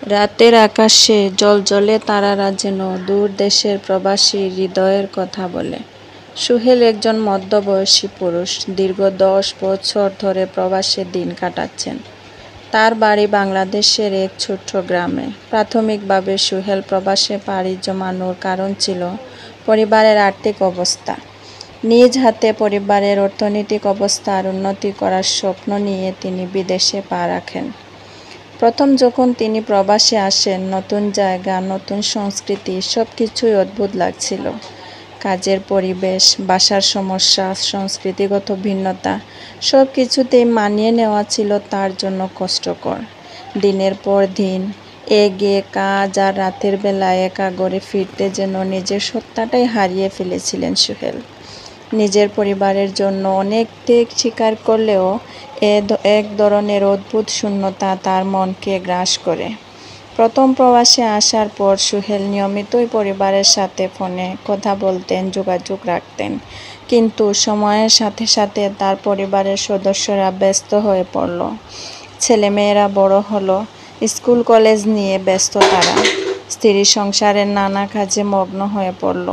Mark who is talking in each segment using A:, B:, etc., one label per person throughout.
A: রাতের আকাশে জ্বলজ্বলে তারারা যেন দূর দেশের প্রবাসীর হৃদয়ের কথা বলে। সুহেল একজন মধ্যবয়সী পুরুষ, দীর্ঘ 10 বছর ধরে প্রবাসে দিন কাটাচ্ছেন। তার বাড়ি বাংলাদেশের এক ছোট্ট গ্রামে। প্রাথমিকভাবে সুহেল প্রবাসে পাড়ি জমানোর কারণ ছিল পরিবারের আর্থিক অবস্থা। নিজ হাতে পরিবারের অর্থনৈতিক অবস্থার উন্নতি করার স্বপ্ন নিয়ে তিনি বিদেশে পা রাখেন। প্রথম যখন তিনি প্রবাসে আসেন, নতুন জায়গা, নতুন সংস্কৃতি, সব কিছুই অদ্ভুত লাগছিল। কাজের পরিবেশ, ভাষার সমস্যা, সংস্কৃতিগত ভিন্নতা, সব কিছুতেই মানিয়ে নেওয়া ছিল তার জন্য কষ্টকর। দিনের পর দিন এগিয়ে কাজ আর রাতের বেলা একা ঘরে ফিরতে যেন নিজের সত্তাটাই হারিয়ে ফেলেছিলেন সুহেল। নিজের পরিবারের জন্য অনেক ত্যাগ স্বীকার করলেও এক ধরনের অদ্ভুত শূন্যতা তার মনকে গ্রাস করে। প্রথম প্রবাসে আসার পর সুহেল নিয়মিতই পরিবারের সাথে ফোনে কথা বলতেন, যোগাযোগ রাখতেন। কিন্তু সময়ের সাথে সাথে তার পরিবারের সদস্যরা ব্যস্ত হয়ে পড়ল। ছেলেমেয়েরা বড় হলো, স্কুল কলেজ নিয়ে ব্যস্ত তারা। স্ত্রী সংসারের নানা কাজে মগ্ন হয়ে পড়ল।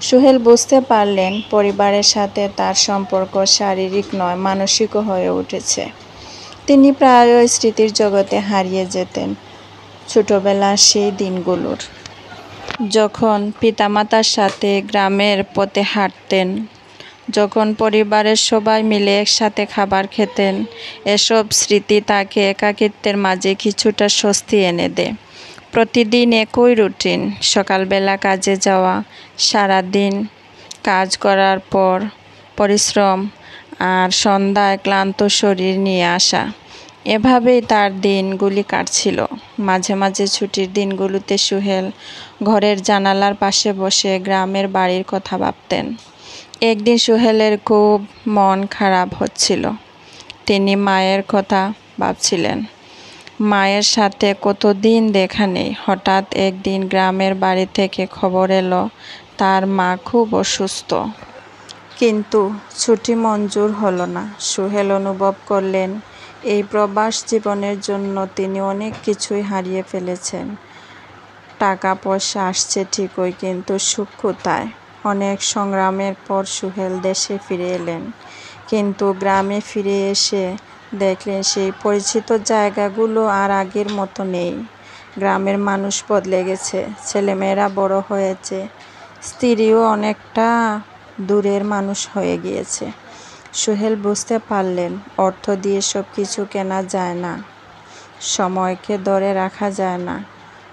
A: সুহেল বুঝতে পারলেন পরিবারের সাথে তার সম্পর্ক শারীরিক নয়, মানসিকও হয়ে উঠেছে। তিনি প্রায়ই স্মৃতির জগতে হারিয়ে যেতেন ছোটবেলার সেই দিনগুলোর। যখন পিতামাতার সাথে গ্রামের পথে হাঁটতেন, যখন পরিবারের সবাই মিলে একসাথে খাবার খেতেন, এসব স্মৃতি তাকে একাকিত্বের মাঝে কিছুটা স্বস্তি এনে দেয়। প্রতিদিন একই রুটিন, সকালবেলা কাজে যাওয়া, সারাদিন কাজ করার পর পরিশ্রম, আর সন্ধ্যায় ক্লান্ত শরীর নিয়ে আসা। এভাবেই তার দিনগুলি কাটছিল। মাঝে মাঝে ছুটির দিনগুলোতে সুহেল ঘরের জানালার পাশে বসে গ্রামের বাড়ির কথা ভাবতেন। একদিন সুহেলের খুব মন খারাপ হচ্ছিল। তিনি মায়ের কথা ভাবছিলেন। মায়ের সাথে কতদিন দেখা নেই। হঠাৎ একদিন গ্রামের বাড়ি থেকে খবর এলো তার মা খুব অসুস্থ। কিন্তু ছুটি মঞ্জুর হলো না। সুহেল অনুভব করলেন এই প্রবাস জীবনের জন্য তিনি অনেক কিছুই হারিয়ে ফেলেছেন। টাকা পয়সা আসছে ঠিকই, কিন্তু সুখ কোথায়? অনেক সংগ্রামের পর সুহেল দেশে ফিরে এলেন। কিন্তু গ্রামে ফিরে এসে দেখলেন সেই পরিচিত জায়গাগুলো আর আগের মতো নেই। গ্রামের মানুষ বদলে গেছে, ছেলেমেয়েরা বড় হয়েছে, স্ত্রীও অনেকটা দূরের মানুষ হয়ে গিয়েছে। সুহেল বুঝতে পারলেন অর্থ দিয়ে সব কিছু কেনা যায় না, সময়কে ধরে রাখা যায় না।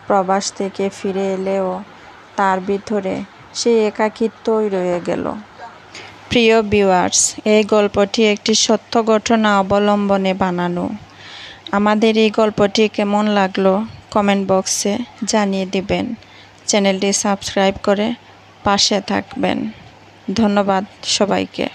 A: প্রবাস থেকে ফিরে এলেও তার ভিতরে সেই একাকিত্বই রয়ে গেল। প্রিয় ভিউয়ার্স, এই গল্পটি একটি সত্য ঘটনা অবলম্বনে বানানো। আমাদের এই গল্পটি কেমন লাগলো কমেন্ট বক্সে জানিয়ে দিবেন। চ্যানেলটি সাবস্ক্রাইব করে পাশে থাকবেন। ধন্যবাদ সবাইকে।